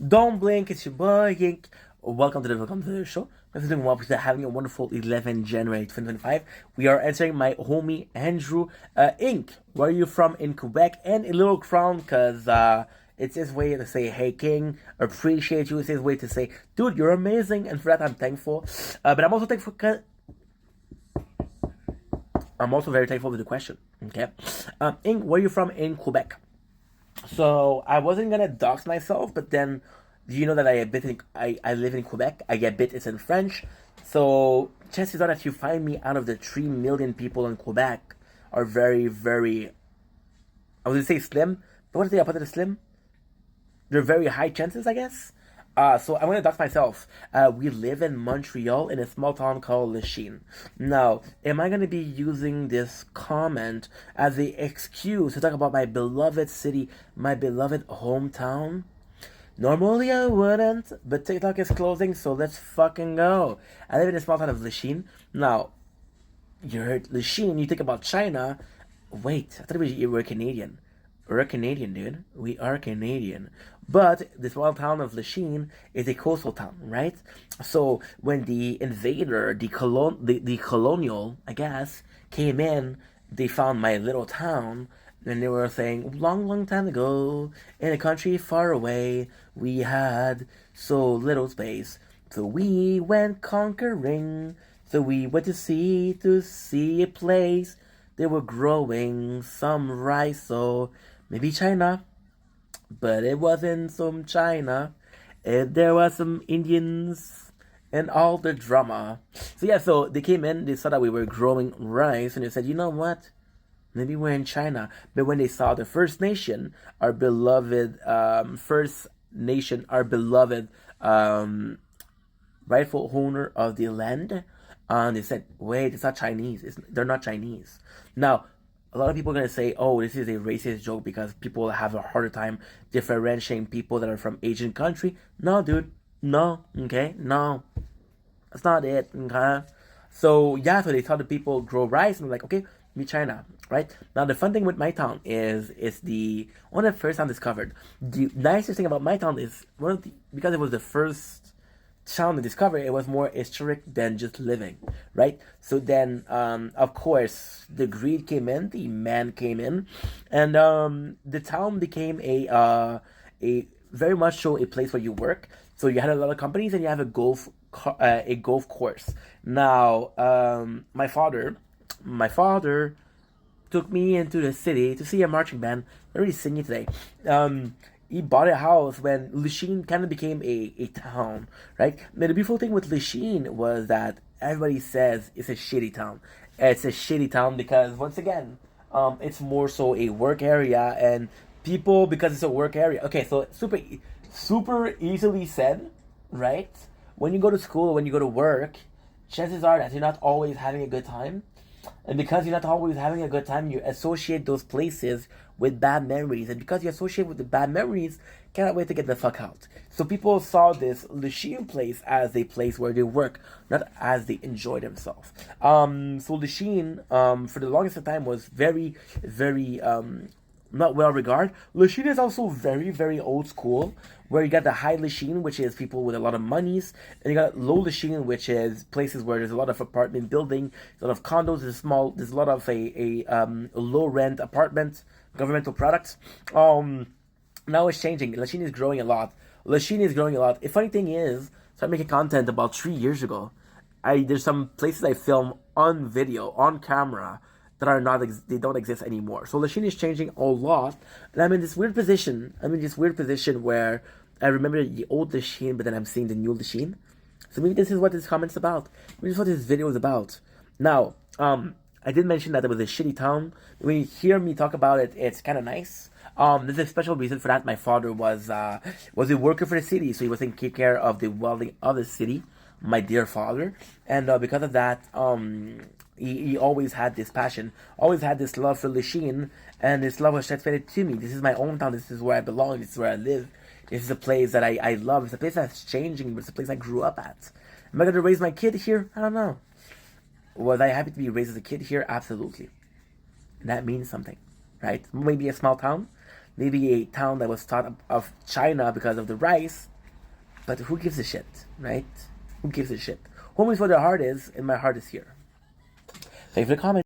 Don't blink, it's your boy Yink. Welcome to the show. This is doing well because having a wonderful 11 January 2025. We are answering my homie Andrew Inc. Where are you from in Quebec? And a little crown because it's his way to say, hey King, appreciate you. It's his way to say, dude, you're amazing. And for that, I'm thankful. But I'm also thankful because I'm also very thankful for the question. Okay. Inc., where are you from in Quebec? So I wasn't gonna dox myself, but then do you know that I live in Quebec? I get bit it's in French. So chances are that you find me out of the 3 million people in Quebec are very, very I was gonna say slim, but what is the opposite of slim? They're very high chances, I guess. So I'm gonna dox myself. We live in Montreal in a small town called Lachine. Now, am I gonna be using this comment as a excuse to talk about my beloved city, my beloved hometown? Normally I wouldn't, but TikTok is closing, so let's fucking go. I live in a small town of Lachine. Now, you heard Lachine, you think about China. Wait, I thought you were Canadian. We're Canadian, dude. We are Canadian. But the small town of Lachine is a coastal town, right? So when the invader, the colonial, I guess, came in, they found my little town, and they were saying, long, long time ago, in a country far away, we had so little space. So we went conquering. So we went to see a place. They were growing some rice, so maybe China, but it wasn't some China. There was some Indians and all the drama. So yeah, so they came in, they saw that we were growing rice, and they said, you know what? Maybe we're in China. But when they saw the First Nation, our beloved First Nation, our beloved rightful owner of the land, and they said, wait, it's not Chinese. They're not Chinese. Now, a lot of people are going to say, oh, this is a racist joke because people have a harder time differentiating people that are from Asian country. No, dude. No. Okay? No. That's not it. Okay? So, yeah, so they saw the people grow rice and they're like, okay, meet China, right? Now, the fun thing with my town is it's the one of the first time discovered. The nicest thing about my town is because it was the first town to discover, it was more historic than just living, right? So then, of course, the greed came in, the man came in, and the town became a very much so a place where you work. So you had a lot of companies, and you have a golf course. Now, my father took me into the city to see a marching band. They're really singing today. He bought a house when Lachine kind of became a town, right? Now, the beautiful thing with Lachine was that everybody says it's a shitty town. It's a shitty town because, once again, it's more so a work area and people, because it's a work area. Okay, so super easily said, right? When you go to school or when you go to work, chances are that you're not always having a good time, and because you're not always having a good time, you associate those places with bad memories. And because you associate with the bad memories, cannot wait to get the fuck out. So people saw this Lachine place as a place where they work, not as they enjoy themselves. So Lachine, for the longest time, was very, very not well regarded. Lachine is also very, very old school, where you got the high Lachine, which is people with a lot of monies, and you got low Lachine, which is places where there's a lot of apartment building, a lot of condos, there's a lot of a low rent apartments, governmental products. Now it's changing. Lachine is growing a lot. Lachine is growing a lot. The funny thing is, I started making content about 3 years ago. There's some places I film on video, on camera, that are not they don't exist anymore. So Lachine is changing a lot, and I'm in this weird position. Where I remember the old Lachine, but then I'm seeing the new Lachine. So maybe this is what this comment's about. Maybe this is what this video is about. Now, I did mention that it was a shitty town. When you hear me talk about it, it's kind of nice. There's a special reason for that. My father was a worker for the city, so he was taking care of the welding of the city. My dear father, and because of that, he always had this passion, always had this love for Lachine, and this love was transmitted to me. This is my hometown. This is where I belong. This is where I live. This is a place that I love. It's a place that's changing, but it's a place I grew up at. Am I going to raise my kid here? I don't know. Was I happy to be raised as a kid here? Absolutely. That means something, right? Maybe a small town, maybe a town that was thought of China because of the rice, But who gives a shit, right? Who gives a shit? Home is where their heart is, and my heart is here. Thank you for the comment.